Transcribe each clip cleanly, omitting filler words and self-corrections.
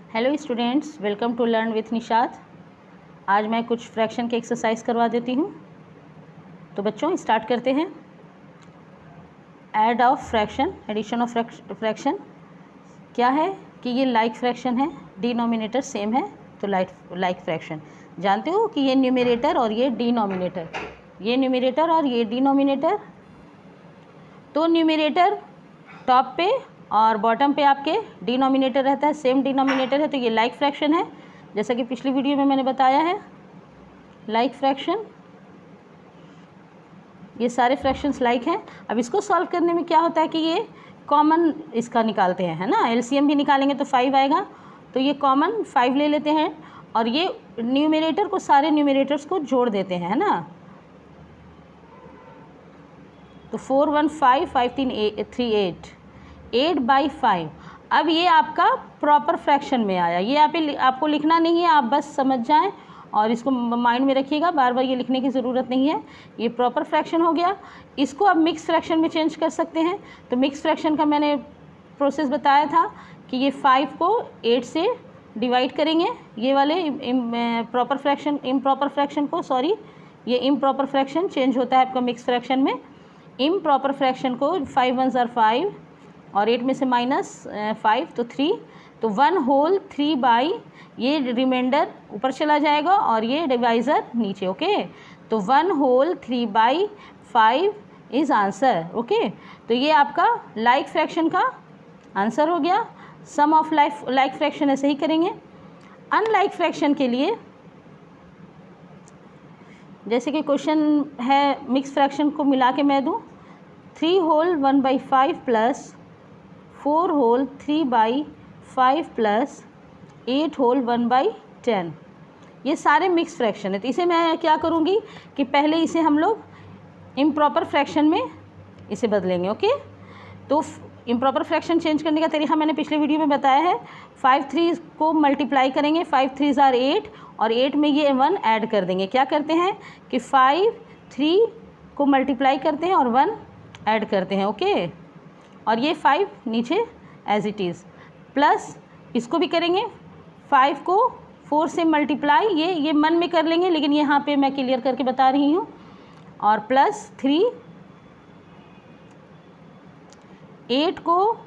Hello students, welcome to learn with Nishat. आज मैं कुछ फ्रैक्शन के एक्सरसाइज करवा देती हूँ। तो बच्चों स्टार्ट करते हैं। Add of fraction, addition of fraction क्या है कि ये लाइक फ्रैक्शन है, डिनोमिनेटर सेम है तो लाइक फ्रैक्शन। जानते हो कि ये न्यूमरेटर और ये डिनोमिनेटर, ये न्यूमरेटर और ये डिनोमिनेटर। तो न्यूमरेटर टॉप पे और बॉटम पे आपके डिनोमिनेटर रहता है, सेम डिनोमिनेटर है, तो ये लाइक फ्रैक्शन है। जैसा कि पिछली वीडियो में मैंने बताया है, लाइक फ्रैक्शन, ये सारे फ्रैक्शंस लाइक हैं। अब इसको सॉल्व करने में क्या होता है कि ये कॉमन इसका निकालते हैं, है ना। एलसीएम भी निकालेंगे तो 5 आएगा, तो ये कॉमन 5 ले लेते हैं और ये न्यूमरेटर को, सारे न्यूमरेटर्स को जोड़ देते हैं, है ना। तो 4 1 5 5 3 3 8/5। अब ये आपका प्रॉपर फ्रैक्शन में आया। ये आपको लिखना नहीं है, आप बस समझ जाएं और इसको माइंड में रखिएगा, बार बार ये लिखने की ज़रूरत नहीं है। ये प्रॉपर फ्रैक्शन हो गया। इसको अब मिक्स फ्रैक्शन में चेंज कर सकते हैं। तो मिक्स फ्रैक्शन का मैंने प्रोसेस बताया था कि ये 5 को 8 से डिवाइड करेंगे। ये वाले प्रॉपर फ्रैक्शन, इम्प्रॉपर फ्रैक्शन को, सॉरी, ये इम्प्रॉपर फ्रैक्शन चेंज होता है आपका मिक्स फ्रैक्शन में। इम्प्रॉपर फ्रैक्शन को 5 1 are 5 और 8 में से -5 तो 3, तो 1 होल 3/, ये रिमाइंडर ऊपर चला जाएगा और ये डिवाइज़र नीचे। ओके, तो 1 होल 3/5 इज़ आंसर। ओके, तो ये आपका लाइक फ्रैक्शन का आंसर हो गया। सम ऑफ लाइक फ्रैक्शन ऐसे ही करेंगे। अनलाइक फ्रैक्शन के लिए जैसे कि क्वेश्चन है, मिक्स फ्रैक्शन को मिला के मैं दूँ 3 whole 1/5 plus 4 whole 3/5 plus 8 whole 1/10, ये सारे मिक्स फ्रैक्शन है। तो इसे मैं क्या करूँगी कि पहले इसे हम लोग इम्प्रॉपर फ्रैक्शन में इसे बदलेंगे। ओके, तो इम्प्रॉपर फ्रैक्शन चेंज करने का तरीका मैंने पिछले वीडियो में बताया है। 5 3 को मल्टीप्लाई करेंगे, 5 3 are 8 और 8 में ये 1 ऐड कर देंगे। क्या करते हैं कि 5 3 को मल्टीप्लाई करते हैं और 1 ऐड करते हैं। ओके, और ये 5 नीचे एज इट इज़, प्लस इसको भी करेंगे। 5 को 4 से मल्टीप्लाई, ये मन में कर लेंगे, लेकिन यहाँ पे मैं क्लियर करके बता रही हूँ। और प्लस 3, 8 को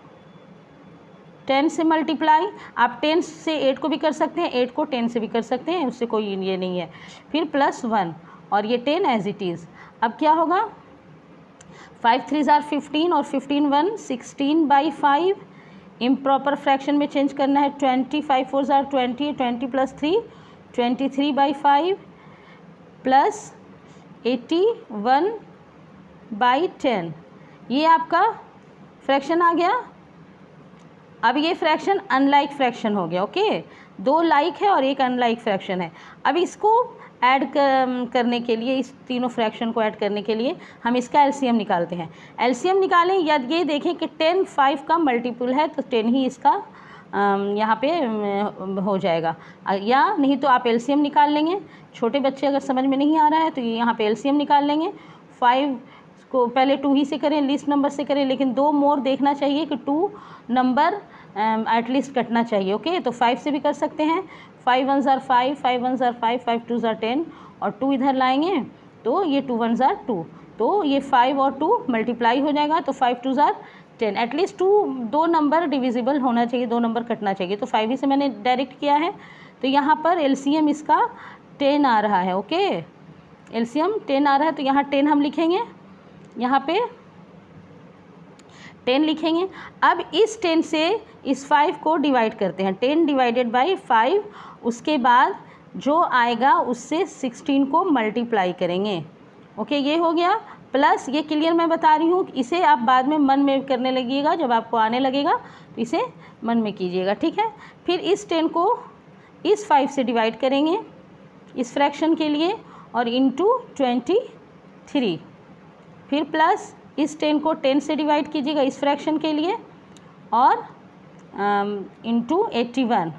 10 से मल्टीप्लाई, आप 10 से 8 को भी कर सकते हैं, 8 को 10 से भी कर सकते हैं, उससे कोई ये नहीं है। फिर प्लस 1 और ये 10 एज इट इज़। अब क्या होगा, 5 3 are 15 और 15 1 16/5। इम्प्रॉपर फ्रैक्शन में चेंज करना है। 20 5 4 are 20, 20 प्लस 3 23/5 प्लस 81/10, ये आपका फ्रैक्शन आ गया। अब ये फ्रैक्शन अनलाइक फ्रैक्शन हो गया। ओके, 2 लाइक है और एक अनलाइक फ्रैक्शन है। अब इसको ऐड करने के लिए, इस तीनों फ्रैक्शन को ऐड करने के लिए हम इसका एलसीएम निकालते हैं। एलसीएम निकालें या ये देखें कि 10 5 का मल्टीपल है तो 10 ही इसका यहाँ पे हो जाएगा, या नहीं तो आप एलसीएम निकाल लेंगे। छोटे बच्चे अगर समझ में नहीं आ रहा है तो यहाँ पे एलसीएम निकाल लेंगे। 5 को पहले 2 ही से करें, लीस्ट नंबर से करें, लेकिन 2 मोर देखना चाहिए कि 2 नंबर एटलीस्ट कटना चाहिए। ओके, तो 5 से भी कर सकते हैं। 5 1 are 5, 5 1 are 5, 5 2 are 10 और 2 इधर लाएंगे तो ये 2 1 are 2, तो ये 5 और 2 मल्टीप्लाई हो जाएगा, तो 5 2 are 10। एटलीस्ट 2 नंबर डिविजिबल होना चाहिए, 2 नंबर कटना चाहिए। तो 5 ही से मैंने डायरेक्ट किया है। तो यहाँ पर एलसीएम इसका 10 आ रहा है। ओके, एलसीएम 10 आ रहा है, तो यहाँ 10 हम लिखेंगे, यहाँ पे 10 लिखेंगे। अब इस 10 से इस 5 को डिवाइड करते हैं, 10 डिवाइडेड बाई 5, उसके बाद जो आएगा उससे 16 को मल्टीप्लाई करेंगे। ओके, ये हो गया। प्लस ये क्लियर मैं बता रही हूँ, इसे आप बाद में मन में करने लगिएगा, जब आपको आने लगेगा तो इसे मन में कीजिएगा, ठीक है। फिर इस 10 को इस 5 से डिवाइड करेंगे इस फ्रैक्शन के लिए और इंटू 23, फिर प्लस इस 10 को 10 से डिवाइड कीजिएगा इस फ्रैक्शन के लिए और इंटू 81।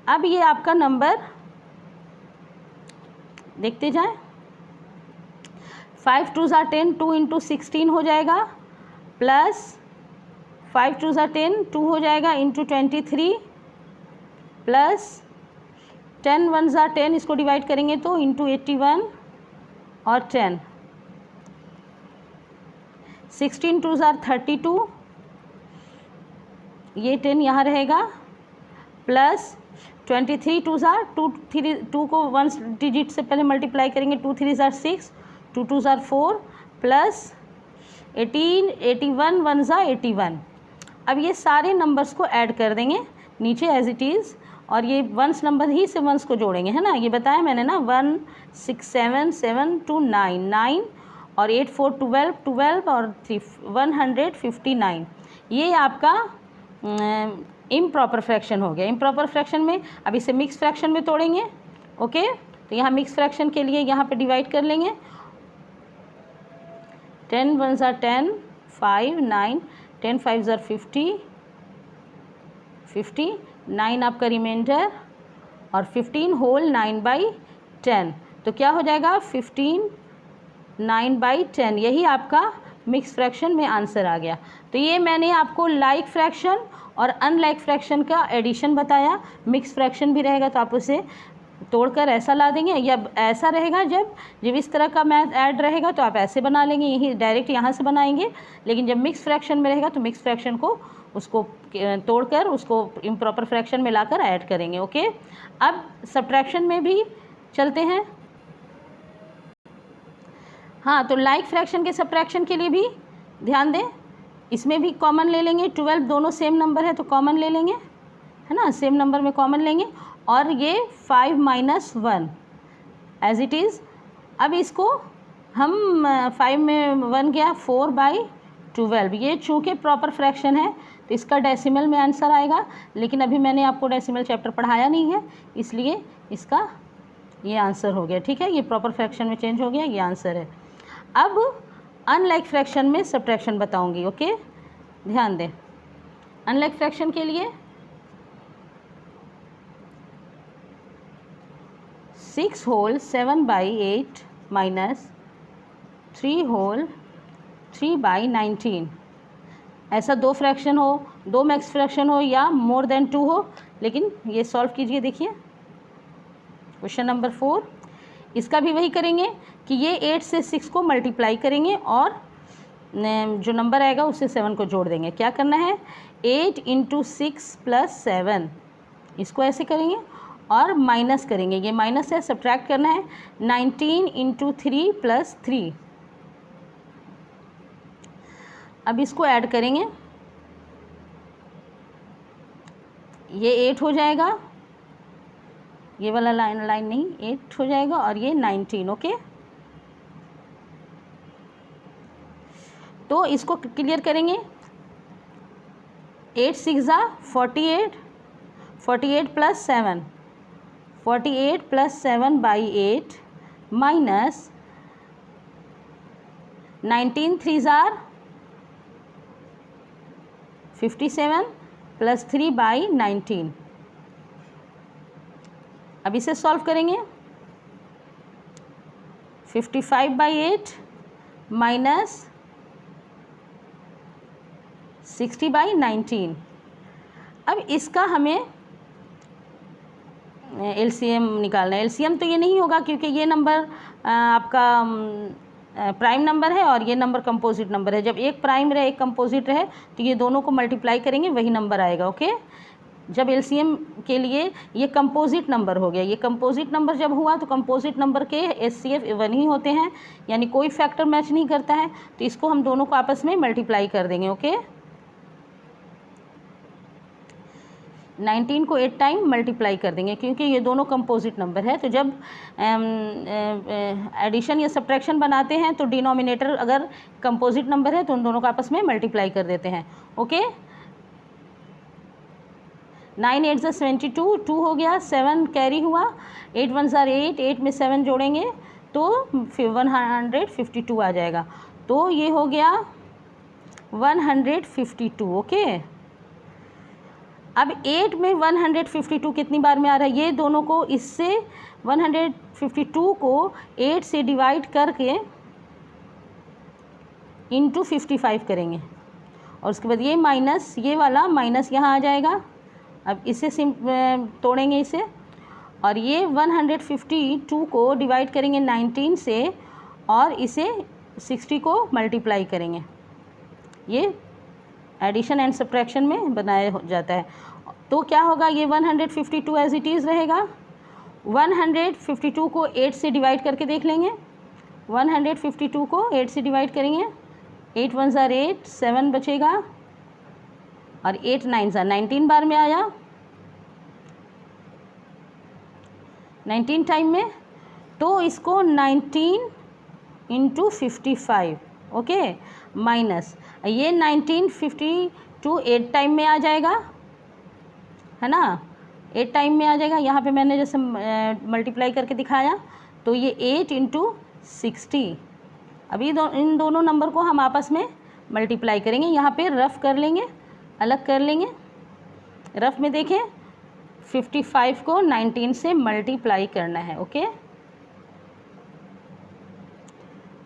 अब ये आपका नंबर देखते जाएं। 5 2 are 10, 2 इंटू 16 हो जाएगा, प्लस 5 2 are 10, 2 हो जाएगा इंटू 23 प्लस 10 1 ज़ा 10, इसको डिवाइड करेंगे तो इंटू 81 और 10, 16 2 ज़ा 32, ये 10 यहाँ रहेगा, प्लस 23 2 ज़ा 2 को 1 डिजिट से पहले मल्टीप्लाई करेंगे, 2 3 ज़ा 6, 2 2 ज़ा 4, प्लस 18 81 1 ज़ा 81। अब ये सारे नंबर्स को ऐड कर देंगे नीचे एज इट इज़, और ये वंस नंबर ही से वंस को जोड़ेंगे, है ना, ये बताया मैंने ना, 1 6 7 7 2 9 9 और 8 4 12 12 और 3 159। ये आपका इम्प्रॉपर फ्रैक्शन हो गया। इम्प्रॉपर फ्रैक्शन में अब इसे मिक्स फ्रैक्शन में तोड़ेंगे। ओके, तो यहाँ मिक्स फ्रैक्शन के लिए यहाँ पे डिवाइड कर लेंगे, 10 1 ज़ा 10, 5 9, 10 5 ज़ा 50, 9 आपका रिमाइंडर, और 15 होल 9/10, तो क्या हो जाएगा 15 9/10। यही आपका मिक्स फ्रैक्शन में आंसर आ गया। तो ये मैंने आपको लाइक फ्रैक्शन और अनलाइक फ्रैक्शन का एडिशन बताया। मिक्स फ्रैक्शन भी रहेगा तो आप उसे तोड़कर ऐसा ला देंगे, या ऐसा रहेगा जब इस तरह का मैथ ऐड रहेगा तो आप ऐसे बना लेंगे, यही डायरेक्ट यहाँ से बनाएंगे। लेकिन जब मिक्स फ्रैक्शन में रहेगा तो मिक्स फ्रैक्शन को उसको तोड़कर उसको इम्प्रॉपर फ्रैक्शन में लाकर ऐड करेंगे। ओके, अब सब्ट्रैक्शन में भी चलते हैं। हाँ, तो लाइक फ्रैक्शन के सब्ट्रैक्शन के लिए भी ध्यान दें, इसमें भी कॉमन ले लेंगे। 12 दोनों सेम नंबर है तो कॉमन ले लेंगे, है ना, सेम नंबर में कॉमन लेंगे, और ये 5 - 1 एज इट इज़। अब इसको हम 5 में 1 गया, 4/12। ये चूँकि प्रॉपर फ्रैक्शन है तो इसका डेसिमल में आंसर आएगा, लेकिन अभी मैंने आपको डेसिमल चैप्टर पढ़ाया नहीं है, इसलिए इसका ये आंसर हो गया। ठीक है, ये प्रॉपर फ्रैक्शन में चेंज हो गया, ये आंसर है। अब अनलाइक फ्रैक्शन में सब्ट्रैक्शन बताऊंगी। ओके, ध्यान दें, अनलाइक फ्रैक्शन के लिए 6 होल 7/8 माइनस 3 होल 3/19। ऐसा दो फ्रैक्शन हो, दो मैक्स फ्रैक्शन हो, या मोर देन 2 हो। लेकिन ये सॉल्व कीजिए, देखिए क्वेश्चन नंबर 4। इसका भी वही करेंगे कि ये 8 से 6 को मल्टीप्लाई करेंगे और जो नंबर आएगा उससे 7 को जोड़ देंगे। क्या करना है, 8 × 6 + 7, इसको ऐसे करेंगे और माइनस करेंगे, ये माइनस है, सब्ट्रैक्ट करना है। 19 × 3 + 3, अब इसको ऐड करेंगे, ये 8 हो जाएगा, ये वाला लाइन नहीं, 8 हो जाएगा, और ये 19। ओके, तो इसको क्लियर करेंगे। 8 6 ज़ा 48, 48 + 7, 48 + 7/8 माइनस 19 3 ज़ा 57 + 3/19। अब इसे सॉल्व करेंगे, 55/8 माइनस 60/19। अब इसका हमें एलसीएम निकालना है। एलसीएम तो ये नहीं होगा क्योंकि ये नंबर आपका प्राइम नंबर है और ये नंबर कंपोजिट नंबर है। जब एक प्राइम रहे एक कंपोजिट रहे तो ये दोनों को मल्टीप्लाई करेंगे, वही नंबर आएगा। ओके, जब एलसीएम के लिए ये कंपोजिट नंबर हो गया, ये कंपोजिट नंबर जब हुआ तो कंपोजिट नंबर के एचसीएफ इवन ही होते हैं, यानी कोई फैक्टर मैच नहीं करता है, तो इसको हम दोनों को आपस में मल्टीप्लाई कर देंगे। ओके, 19 को 8 टाइम मल्टीप्लाई कर देंगे क्योंकि ये दोनों कंपोजिट नंबर है। तो जब एडिशन या सब्ट्रैक्शन बनाते हैं तो डिनोमिनेटर अगर कंपोजिट नंबर है तो उन दोनों को आपस में मल्टीप्लाई कर देते हैं। ओके, 9 8 ज़ा 72, 2 हो गया, 7 कैरी हुआ, 8 1 ज़ा 8, 8 में 7 जोड़ेंगे तो 152 आ जाएगा। तो ये हो गया 152। ओके, अब 8 में 152 कितनी बार में आ रहा है, ये दोनों को इससे 152 को 8 से डिवाइड करके इंटू 55 करेंगे, और उसके बाद ये माइनस, ये वाला माइनस यहाँ आ जाएगा, अब इसे तोड़ेंगे इसे, और ये 152 को डिवाइड करेंगे 19 से और इसे 60 को मल्टीप्लाई करेंगे। ये एडिशन एंड सब्ट्रैक्शन में बनाया जाता है। तो क्या होगा, ये 152 एज इट इज़ रहेगा। 152 को 8 से डिवाइड करके देख लेंगे। 152 को 8 से डिवाइड करेंगे, 8 1 ज़ार 8, 7 बचेगा और 8 9 ज़ार 19 बार में आया, 19 टाइम में। तो इसको 19 इंटू 55, ओके, माइनस ये 1952 8 टाइम में आ जाएगा, है ना, 8 टाइम में आ जाएगा। यहाँ पे मैंने जैसे मल्टीप्लाई करके दिखाया, तो ये 8 इंटू 60। अभी इन दोनों नंबर को हम आपस में मल्टीप्लाई करेंगे। यहाँ पे रफ़ कर लेंगे, अलग कर लेंगे। रफ़ में देखें, 55 को 19 से मल्टीप्लाई करना है, ओके।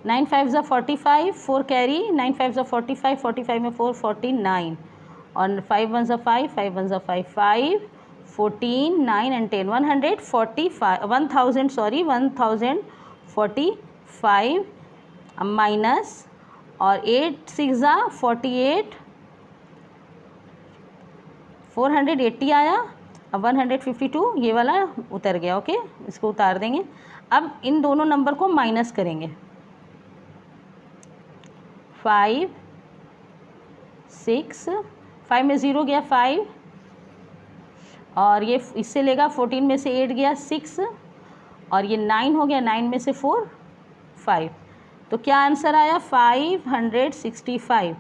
9 5 ज़ा 45, 4 कैरी, 9 5 ज़ा 45, 45 में 4 49, और 5 1 ज़ा 5, 5 1 ज़ा 5 5, 14 9 एंड 10 1045 माइनस, और 8 6 ज़ा 48, 480 आया। अब 152 ये वाला उतर गया, ओके, इसको उतार देंगे। अब इन दोनों नंबर को माइनस करेंगे। 5 6, 5 में 0 गया 5, और ये इससे लेगा 14 में से 8 गया 6, और ये 9 हो गया, 9 में से 4 5। तो क्या आंसर आया, 565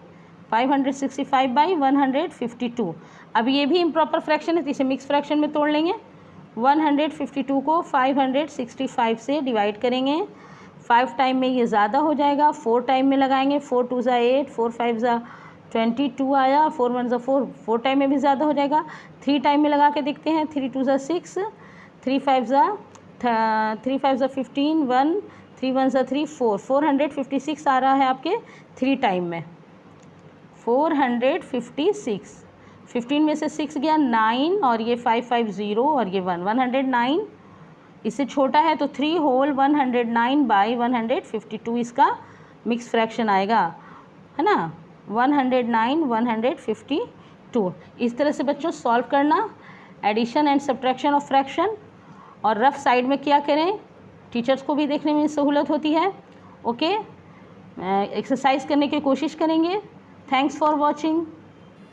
बाई 152। अब ये भी इम्प्रॉपर फ्रैक्शन है, तो इसे मिक्स फ्रैक्शन में तोड़ लेंगे। 152 को 565 से डिवाइड करेंगे। 5 टाइम में ये ज़्यादा हो जाएगा, 4 टाइम में लगाएंगे। 4 2 ज़ा 8, 4 5 ज़ा 22 आया, 4 1 ज़ा 4, 4 टाइम में भी ज़्यादा हो जाएगा। 3 टाइम में लगा के देखते हैं। 3 2 ज़ा 6, 3 5 ज़ा 15, 1, 3 1 ज़ा 3 4, 456 आ रहा है आपके 3 टाइम में। 456, 15 में से 6 गया 9, और ये 550 और ये 1, 109। इससे छोटा है तो 3 होल 109 बाई 152 इसका मिक्स फ्रैक्शन आएगा, है ना, 109 152। इस तरह से बच्चों सॉल्व करना addition and subtraction of fraction. और रफ साइड में क्या करें, टीचर्स को भी देखने में सहूलत होती है, ओके। एक्सरसाइज करने की कोशिश करेंगे। Thanks for watching.